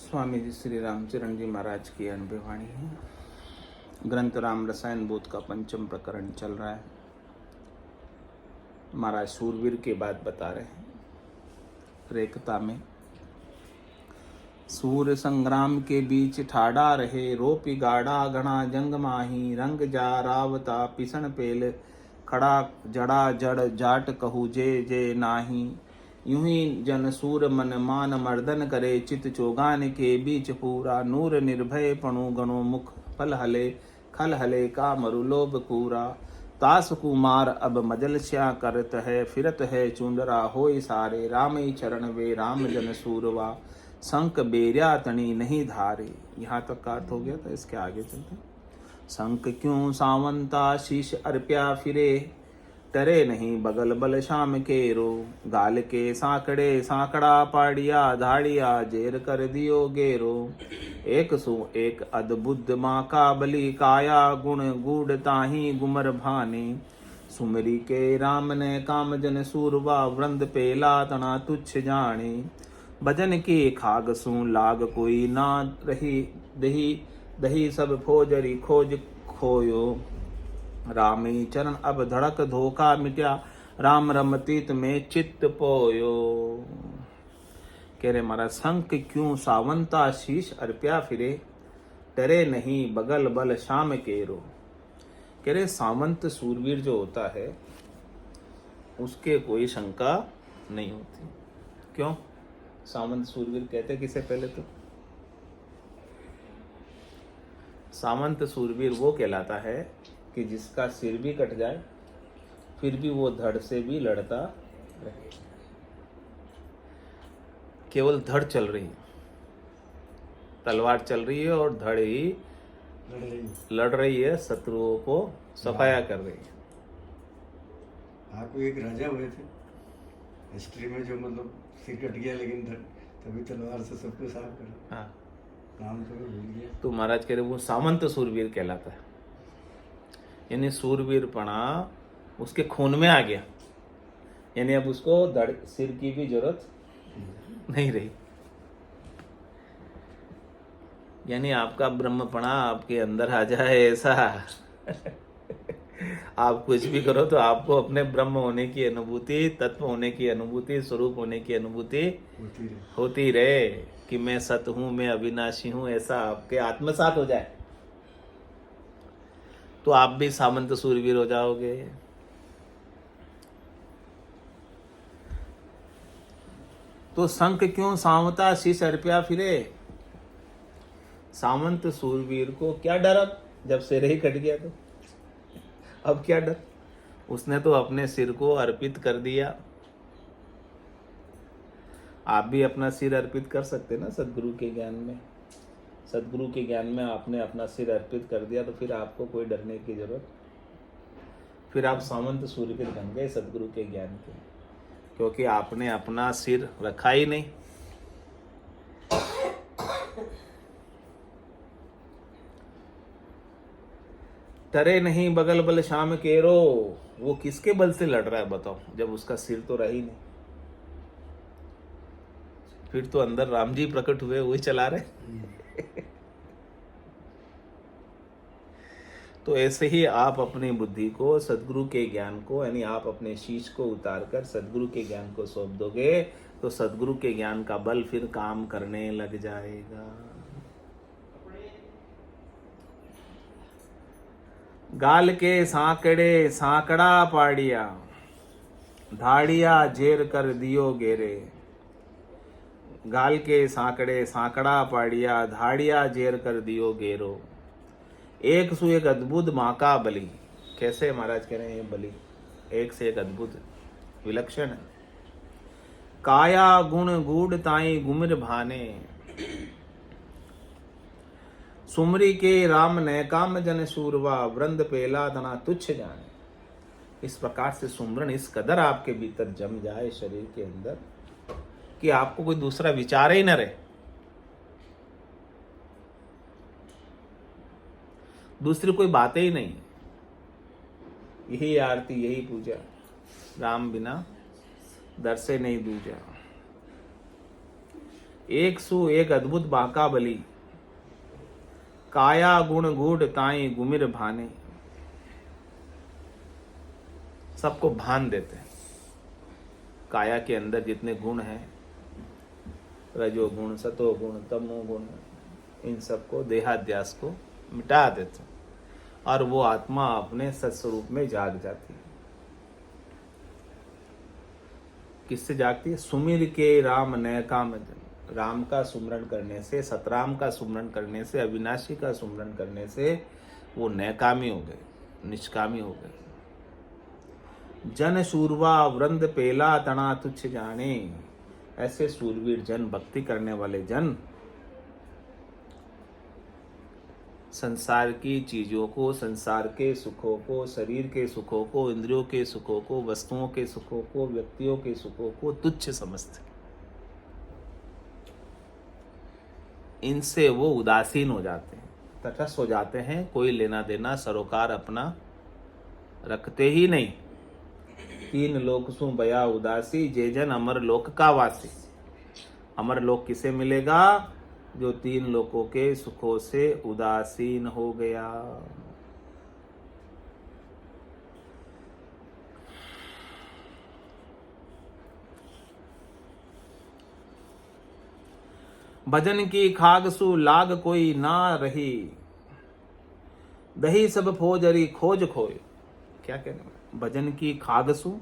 स्वामी जी श्री रामचरण जी महाराज की अनुभव वाणी है। ग्रंथ राम रसायन बोध का पंचम प्रकरण चल रहा है। महाराज सूरवीर की बात बता रहे हैं। रेखता में सूर संग्राम के बीच ठाड़ा रहे, रोपी गाड़ा घना जंग माही, रंग जा रावता पिसन पेल, खड़ा जड़ा जड़ जाट कहू जे जे नाही। यूं ही जन सूर मन मान मर्दन करे, चित चोगान के बीच पूरा, नूर निर्भय पणु गणो मुख फल हले, खल हले का मरु लोभ पूरा। तास कुमार अब मजल श्या करत है, फिरत है चुंदरा होय सारे, राम चरण वे राम जन सूरवा, संक बेरिया तणी नहीं धारे। यहाँ तक का अर्थ हो गया था, इसके आगे चलते। संक क्यों सावंता शीश अर्प्या फिरे, टरे नहीं बगल बल शाम केरो, गाल के सांकड़े सांकड़ा पाड़िया, धाड़िया जेर कर दियो गेरो। एक सु एक अद्भुत माँ का बलि, काया गुण गूढ़ ताही गुमर भाने। सुमरी के राम ने काम जन सूरवा, वृंद पेला तना तुच्छ जाने। भजन की खाग सु लाग कोई ना रही, दही दही सब फौजरी खोज खोयो। रामी चरण अब धड़क धोखा मिट्या, राम रमतीत में चित्त पोयो। कह रहे महाराज, संक क्यों सावंता शीश अर्प्या फिरे, डरे नहीं बगल बल शाम केरो। कह रहे सावंत सूरवीर जो होता है उसके कोई शंका नहीं होती। क्यों? सावंत सूरवीर कहते किसे पहले तो सावंत सूरवीर वो कहलाता है कि जिसका सिर भी कट जाए फिर भी वो धड़ से भी लड़ता रहे। केवल धड़ चल रही है, तलवार चल रही है और धड़ ही लड़ रही है, शत्रुओं को सफाया कर रही है। आपको एक राजा हुए थे हिस्ट्री में, जो मतलब सिर कट गया लेकिन तभी तलवार से सबको साफ करा। हाँ, नाम तो मैं भूल गया। तो महाराज कह रहे वो सामंत सूरवीर कहलाता है। यानी सूरवीरपणा उसके खून में आ गया, यानी अब उसको सिर की भी जरूरत नहीं रही। यानी आपका ब्रह्मपणा आपके अंदर आ जाए ऐसा आप कुछ भी करो तो आपको अपने ब्रह्म होने की अनुभूति, तत्व होने की अनुभूति, स्वरूप होने की अनुभूति होती रहे कि मैं सत हूं, मैं अविनाशी हूं, ऐसा आपके आत्मसात हो जाए तो आप भी सामंत सूरवीर हो जाओगे। तो संक क्यों सावंता शीश अर्प्या फिरे। सामंत सूरवीर को क्या डर, अब जब सिर ही कट गया तो अब क्या डर। उसने तो अपने सिर को अर्पित कर दिया। आप भी अपना सिर अर्पित कर सकते ना सदगुरु के ज्ञान में। सदगुरु के ज्ञान में आपने अपना सिर अर्पित कर दिया तो फिर आपको कोई डरने की जरूरत, फिर आप सामंत सूरवीर बन गए सदगुरु के ज्ञान के, क्योंकि आपने अपना सिर रखा ही नहीं। टरे नहीं बगल बल शाम केरो, वो किसके बल से लड़ रहा है बताओ, जब उसका सिर तो रहा ही नहीं। फिर तो अंदर राम जी प्रकट हुए, वही चला रहे। तो ऐसे ही आप अपनी बुद्धि को, सदगुरु के ज्ञान को, यानी आप अपने शीश को उतार कर सदगुरु के ज्ञान को सौंप दोगे तो सदगुरु के ज्ञान का बल फिर काम करने लग जाएगा। गाल के सांकड़े सांकड़ा पाड़िया, धाड़िया जेर कर दियो गेरे। गाल के सांकड़े सांकड़ा पाड़िया, धाड़िया जेर कर दियो गेरो। एक सु एक अद्भुत माँ का बलि। कैसे महाराज कह रहे हैं बलि एक से एक अद्भुत विलक्षण है। काया गुण गूढ़ ताई गुमिर भाने, सुमरी के राम ने काम जन सूरवा, वृंद पेला तना तुच्छ जाने। इस प्रकार से सुमरन इस कदर आपके भीतर जम जाए शरीर के अंदर कि आपको कोई दूसरा विचार ही न रहे, दूसरी कोई बातें ही नहीं। यही आरती, यही पूजा, राम बिना दर से नहीं दूजा। एक अद्भुत बांका बली, काया गुण गूढ़ ताई गुमिर भाने। सबको भान देते हैं। काया के अंदर जितने गुण हैं, रजोगुण, सतोगुण, तमोगुण, इन सबको, देहाध्यास को मिटा देते हैं और वो आत्मा अपने सत्स्वरूप में जाग जाती है। किससे जागती है? सुमिर के राम नय काम जन। राम का सुमरण करने से, सतराम का सुमरण करने से, अविनाशी का सुमरण करने से वो नैकामी हो गए, निष्कामी हो गए। जन शूरवा वृंद पेला तना तुच्छ जाने। ऐसे सूरवीर जन, भक्ति करने वाले जन, संसार की चीजों को, संसार के सुखों को, शरीर के सुखों को, इंद्रियों के सुखों को, वस्तुओं के सुखों को, व्यक्तियों के सुखों को तुच्छ समझते। इनसे वो उदासीन हो जाते हैं, तटस्थ हो जाते हैं, कोई लेना देना सरोकार अपना रखते ही नहीं। तीन लोक सु बया उदासी, जे जन अमर लोक का वासी। अमर लोक किसे मिलेगा? जो तीन लोकों के सुखों से उदासीन हो गया। भजन की खागसु लाग कोई ना रही, दही सब फौजरी खोज खोय। क्या कहना? भजन की खागसु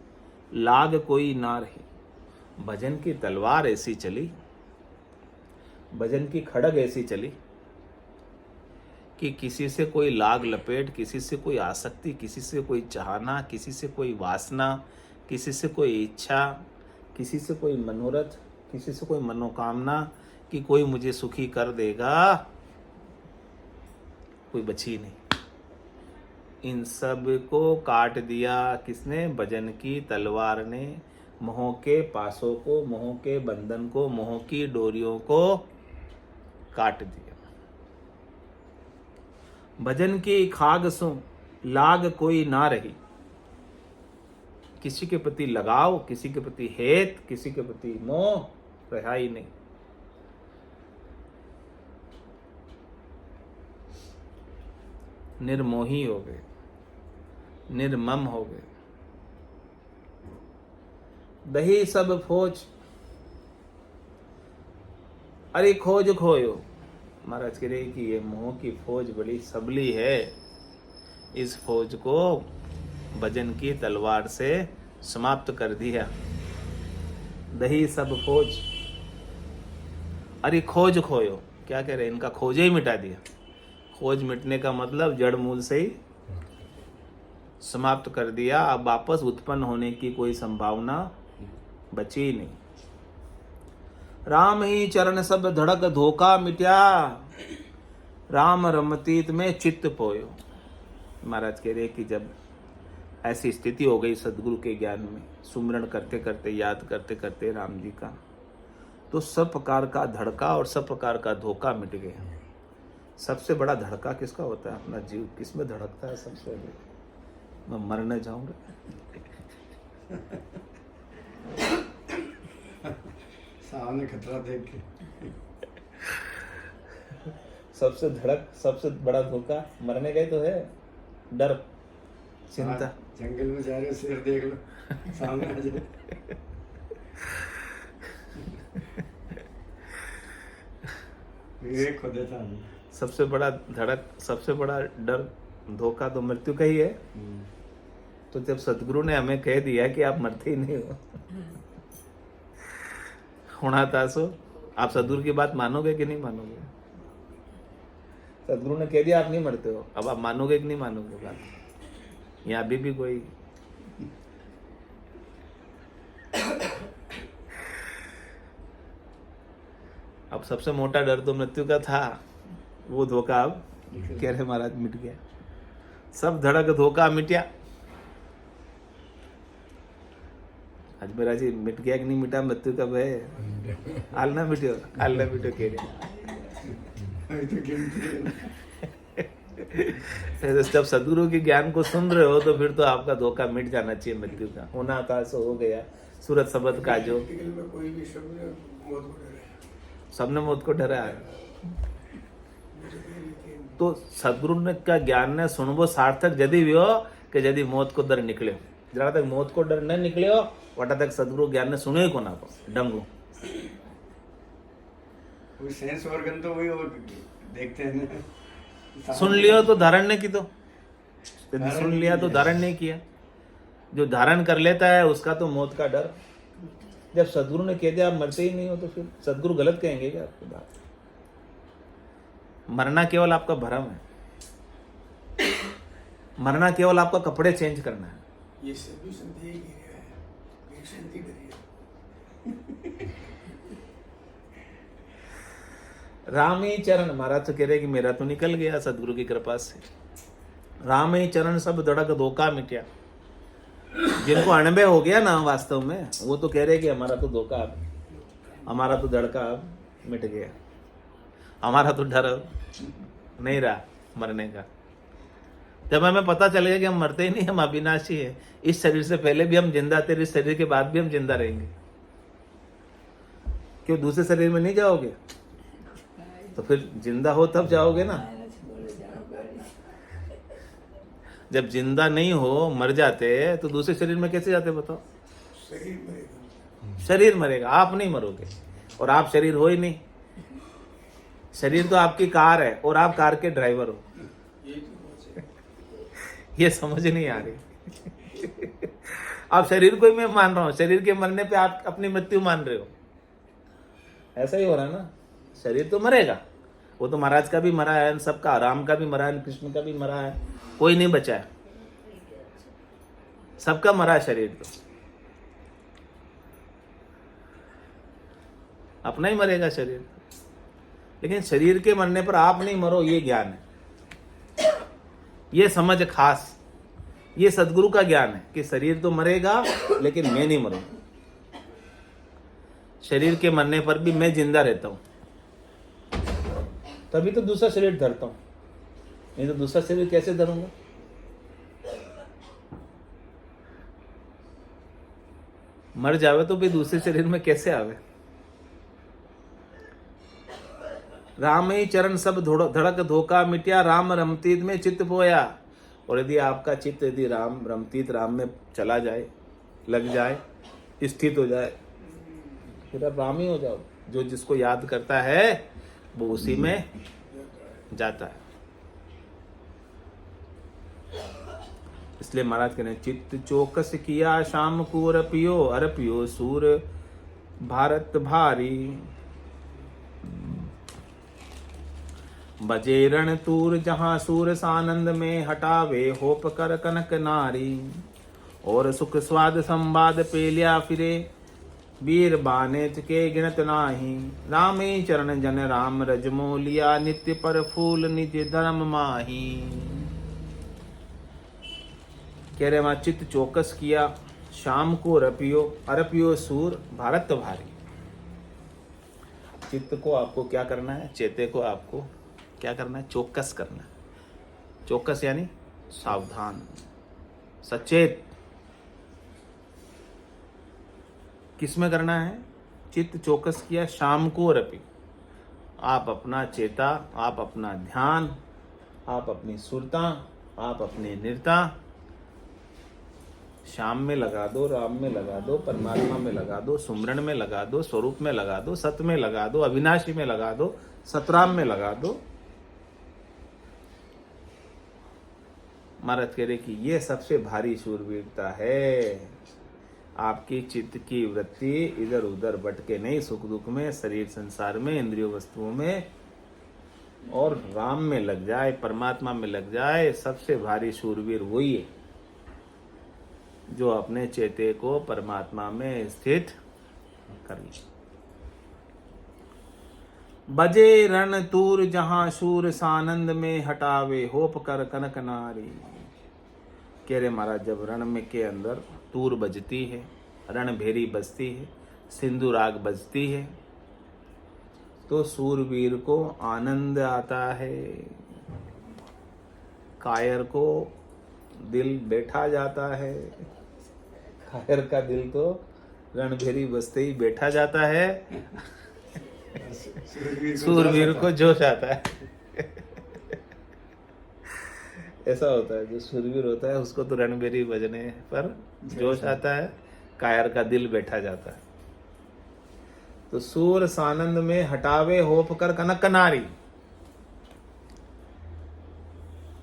लाग कोई ना रही। भजन की तलवार ऐसी चली, भजन की खड़ग ऐसी चली कि किसी से कोई लाग लपेट, किसी से कोई आसक्ति, किसी से कोई चाहना, किसी से कोई वासना, किसी से कोई इच्छा, किसी से कोई मनोरथ, किसी से कोई मनोकामना कि कोई मुझे सुखी कर देगा, कोई बची नहीं। इन सब को काट दिया किसने? भजन की तलवार ने। मोह के पासों को, मोह के बंधन को, मोह की डोरियों को काट दिया। भजन की खाग सु लाग कोई ना रही। किसी के प्रति लगाव, किसी के प्रति हेत, किसी के प्रति मोह रहा ही नहीं। निर्मोही हो गए, निर्मम हो गए। दही सब फौज, अरे खोज खोयो। महाराज कह रहे कि ये मोह की फौज बड़ी सबली है, इस फौज को भजन की तलवार से समाप्त कर दिया। दही सब फौज, अरे खोज खोयो। क्या कह रहे? इनका खोज ही मिटा दिया। खोज मिटने का मतलब जड़ मूल से ही समाप्त कर दिया। अब वापस उत्पन्न होने की कोई संभावना बची ही नहीं। राम ही चरण सब धड़क धोखा मिट्या, राम रमतीत में चित्त पोयो। महाराज कह रहे कि जब ऐसी स्थिति हो गई सदगुरु के ज्ञान में, सुमरण करते करते, याद करते करते राम जी का, तो सब प्रकार का धड़का और सब प्रकार का धोखा मिट गया। सबसे बड़ा धड़का किसका होता है? अपना जीव किसमें धड़कता है सबसे बड़ा? मैं मरने जाऊंगा। सामने खतरा देख के सबसे बड़ा धोखा मरने का ही तो है। डर, चिंता। जंगल में जा रहे हो, शेर देख लो सामने आ जाए। विवेक खो देता है। सबसे बड़ा धड़क, सबसे बड़ा डर, धोखा तो मृत्यु का ही है। तो जब सदगुरु ने हमें कह दिया कि आप मरते ही नहीं हो, होना था सो, आप सदगुरु की बात मानोगे कि नहीं मानोगे? सदगुरु ने कह दिया आप नहीं मरते हो, अब आप मानोगे कि नहीं मानोगे बात? यहाँ अभी भी कोई अब सबसे मोटा डर तो मृत्यु का था, वो धोखा अब कह रहे महाराज मिट गया। सब धड़क धोखा मिटा। आज मेरा जी मिट गया कि नहीं मिटा मृत्यु का भय? हाल ना मिटो, हाल ना मिटो कह रहे। जब सदगुरु के ज्ञान को सुन रहे हो तो फिर तो आपका धोखा मिट जाना चाहिए मृत्यु का। होना था सो हो गया। सूरत शब्द का जो सबने मौत को डरा है। तो सदगुरु ने का ज्ञान ने सुनबो सार्थक जदि भी हो कि यदि मौत को डर निकले, जरा तक मौत को डर न निकले हो वटा तक सदगुरु ज्ञान ने सुने ही को ना को डंगू। कोई सेंस ऑर्गन तो वही देखते हैं ना। सुन लियो तो धारण नहीं की, तो सुन लिया तो धारण नहीं किया। जो धारण कर लेता है उसका तो मौत का डर। जब सदगुरु ने कह दिया आप मरते ही नहीं हो, तो फिर सदगुरु गलत कहेंगे क्या आपको? बात मरना केवल आपका भ्रम है, मरना केवल आपका कपड़े चेंज करना है। ये सभी संदेह गिर है, शांति करिए। राम ही चरण, महाराज तो कह रहे कि मेरा तो निकल गया सदगुरु की कृपा से। राम ही चरण सब धड़क धोखा मिट्या। जिनको अणबे हो गया ना वास्तव में, वो तो कह रहे कि हमारा तो धोखा, हमारा तो धड़का अब मिट गया, हमारा तो डर नहीं रहा मरने का। जब हमें पता चल गया कि हम मरते ही नहीं, हम अविनाशी है, इस शरीर से पहले भी हम जिंदा थे, इस शरीर के बाद भी हम जिंदा रहेंगे। क्यों दूसरे शरीर में नहीं जाओगे? तो फिर जिंदा हो तब जाओगे ना। जब जिंदा नहीं हो, मर जाते, तो दूसरे शरीर में कैसे जाते बताओ? शरीर मरेगा, शरीर मरेगा, आप नहीं मरोगे। और आप शरीर हो ही नहीं। शरीर तो आपकी कार है और आप कार के ड्राइवर हो। ये समझ नहीं आ रही। आप शरीर को ही मैं मान रहा हूं, शरीर के मरने पे आप अपनी मृत्यु मान रहे हो। ऐसा ही हो रहा है ना। शरीर तो मरेगा, वो तो महाराज का भी मरा है, सबका, राम का भी मरा है, कृष्ण का भी मरा है, कोई नहीं बचा है, सबका मरा है शरीर। तो अपना ही मरेगा शरीर। लेकिन शरीर के मरने पर आप नहीं मरो, ये ज्ञान है, ये समझ खास, ये सदगुरु का ज्ञान है कि शरीर तो मरेगा लेकिन मैं नहीं मरूंगा। शरीर के मरने पर भी मैं जिंदा रहता हूं, तभी तो दूसरा शरीर धरता हूं, नहीं तो दूसरा शरीर कैसे धरूंगा? मर जावे तो भी दूसरे शरीर में कैसे आवे? राम ही चरण सब धड़क धोखा मिट्या, राम रमतीत में चित्त पोया। और यदि आपका चित्त यदि राम रमतीत, राम में चला जाए, लग जाए, स्थित हो जाए, फिर आप राम ही हो जाओ। जो जिसको याद करता है वो उसी में जाता है। इसलिए महाराज कहते हैं चित्त चौकस किया शाम को अरपियो, अरपियो सूर भारत भारी। बजे रण तूर जहां सूर सानंद में, हटावे होप कर कनक नारी। और सुख स्वाद संवाद पेलिया फिरे, वीर बानेत के गिनत नाही। रामे चरण जन राम रजमो लिया, नित्य पर फूल निज धर्म माही। कह रहे वहां चित्त चौकस किया, शाम को अरपियो, अरपियो सूर भारत भारी। चित्त को आपको क्या करना है? चेते को आपको क्या करना है? चौकस करना है। चौकस यानी सावधान, सचेत। किसमें करना है? चित्त चौकस किया शाम को रपी। आप अपना चेता, आप अपना ध्यान, आप अपनी सुरता, आप अपनी निरता शाम में लगा दो, राम में लगा दो, परमात्मा में लगा दो, सुमरण में लगा दो, स्वरूप में लगा दो, सत में लगा दो, अविनाशी में लगा दो, सतराम में लगा दो। महाराज कह रहे कि ये सबसे भारी शूरवीरता है। आपकी चित्त की वृत्ति इधर उधर भटके नहीं, सुख दुख में, शरीर संसार में, इंद्रियों वस्तुओं में, और राम में लग जाए, परमात्मा में लग जाए। सबसे भारी शूरवीर वही है जो अपने चेते को परमात्मा में स्थित कर ले। बजे रण तूर जहां शूर सानंद में, हटावे होप कर कनक नारी। कह रहे महाराज जब रण में के अंदर तूर बजती है, रण भेरी बजती है, सिंधु राग बजती है, तो सूरवीर को आनंद आता है, कायर को दिल बैठा जाता है। कायर का दिल तो रणभेरी बजते ही बैठा जाता है। सूरवीर को जोश आता है। ऐसा होता है, जो सूरवीर होता है उसको तो रणबेरी बजने पर जोश आता है, कायर का दिल बैठा जाता है। तो सूर सानंद में हटावे होप कर कनक नारी।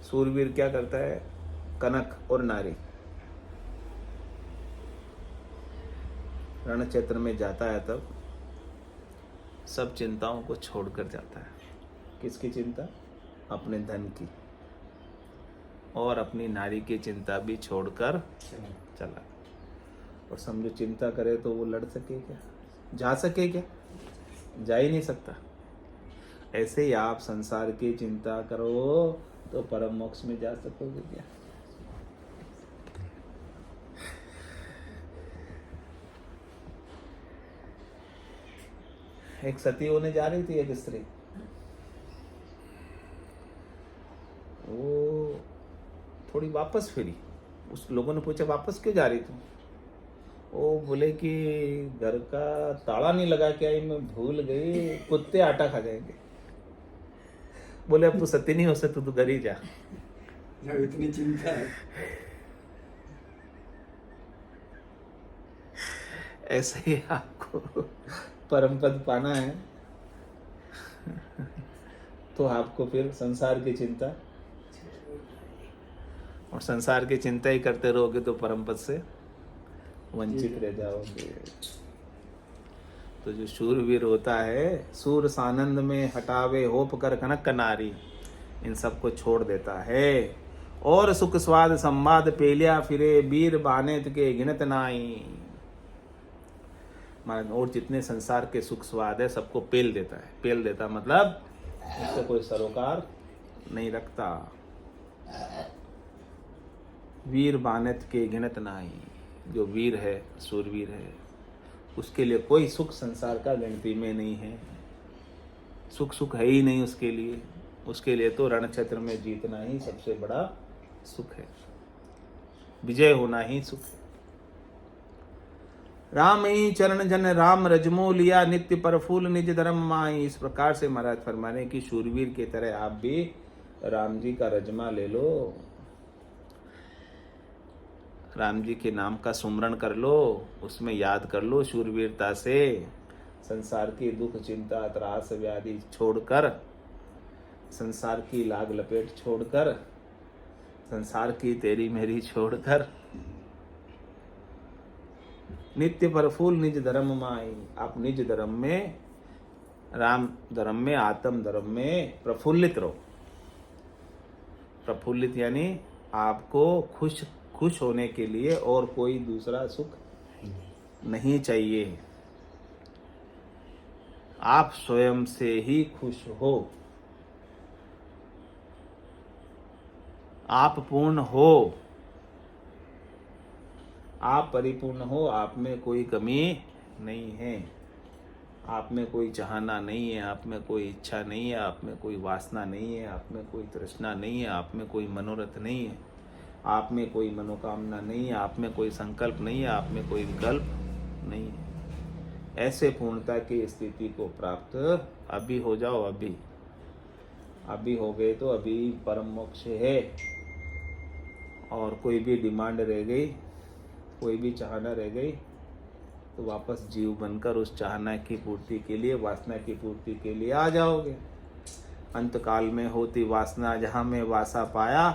सूरवीर क्या करता है? कनक और नारी रण क्षेत्र में जाता है, तब सब चिंताओं को छोड़कर जाता है। किसकी चिंता? अपने धन की और अपनी नारी की चिंता भी छोड़कर चला। और समझो चिंता करे तो वो लड़ सके क्या? जा सके क्या? जा ही नहीं सकता। ऐसे ही आप संसार की चिंता करो तो परम मोक्ष में जा सकोगे क्या? एक सती होने जा रही थी, एक स्त्री, वो थोड़ी वापस फिरी। उस लोगों ने पूछा वापस क्यों जा रही तुम? वो बोले कि घर का ताला नहीं लगा के आई, मैं भूल गई, कुत्ते आटा खा जाएंगे। बोले अब तू सती नहीं हो सकती, तू घर ही जा। जब इतनी चिंता है। ऐसे ही आपको परम पद पाना है तो आपको फिर संसार की चिंता, और संसार की चिंता ही करते रहोगे तो परम पद से वंचित रह जाओगे। तो जो शूरवीर होता है, सूर सानंद में हटावे होप कर कनक नारी, इन सबको छोड़ देता है। और सुख स्वाद संवाद पेलिया फिरे, वीर बानेत के गिनत नाई। और जितने संसार के सुख स्वाद है सबको पेल देता है। पेल देता मतलब उससे कोई सरोकार नहीं रखता। वीर बानेत के गिनत नाई, जो वीर है, सूरवीर है, उसके लिए कोई सुख संसार का गिनती में नहीं है। सुख है ही नहीं उसके लिए। उसके लिए तो रण क्षेत्र में जीतना ही सबसे बड़ा सुख है, विजय होना ही सुख है। राम ही चरण जन राम रजमो लिया, नित्य पर फूल निज धर्म माई। इस प्रकार से महाराज फरमाने की शूरवीर की तरह आप भी राम जी का रजमा ले लो, राम जी के नाम का सुमरण कर लो, उसमें याद कर लो शूरवीरता से। संसार की दुख चिंता त्रास व्याधि छोड़कर, संसार की लाग लपेट छोड़कर, संसार की तेरी मेरी छोड़कर, नित्य प्रफुल्ल निज धर्म माई। आप निज धर्म में, राम धर्म में, आत्म धर्म में प्रफुल्लित रहो। प्रफुल्लित यानी आपको खुश होने के लिए और कोई दूसरा सुख नहीं चाहिए। आप स्वयं से ही खुश हो, आप पूर्ण हो, आप परिपूर्ण हो, आप में कोई कमी नहीं है, आप में कोई चाहना नहीं है, आप में कोई इच्छा नहीं है, आप में कोई वासना नहीं है, आप में कोई तृष्णा नहीं है, आप में कोई मनोरथ नहीं है, आप में कोई मनोकामना नहीं है, आप में कोई संकल्प नहीं है, आप में कोई विकल्प नहीं है। ऐसे पूर्णता की स्थिति को प्राप्त अभी हो जाओ। अभी हो गए तो अभी परम मोक्ष है। और कोई भी डिमांड रह गई, कोई भी चाहना रह गई, तो वापस जीव बनकर उस चाहना की पूर्ति के लिए, वासना की पूर्ति के लिए आ जाओगे। अंत काल में होती वासना जहाँ में वासा पाया,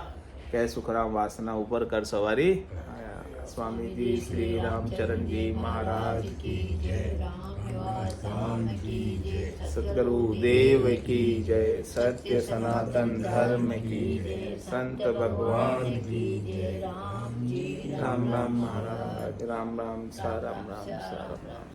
कह सुखराम वासना ऊपर कर सवारी आया। स्वामी जी श्री रामचरण जी महाराज की जय, सतगुरु देव की जय, सत्य सनातन धर्म की जय, संत भगवान की जय। राम राम महाराज, राम राम सा राम राम सा राम राम।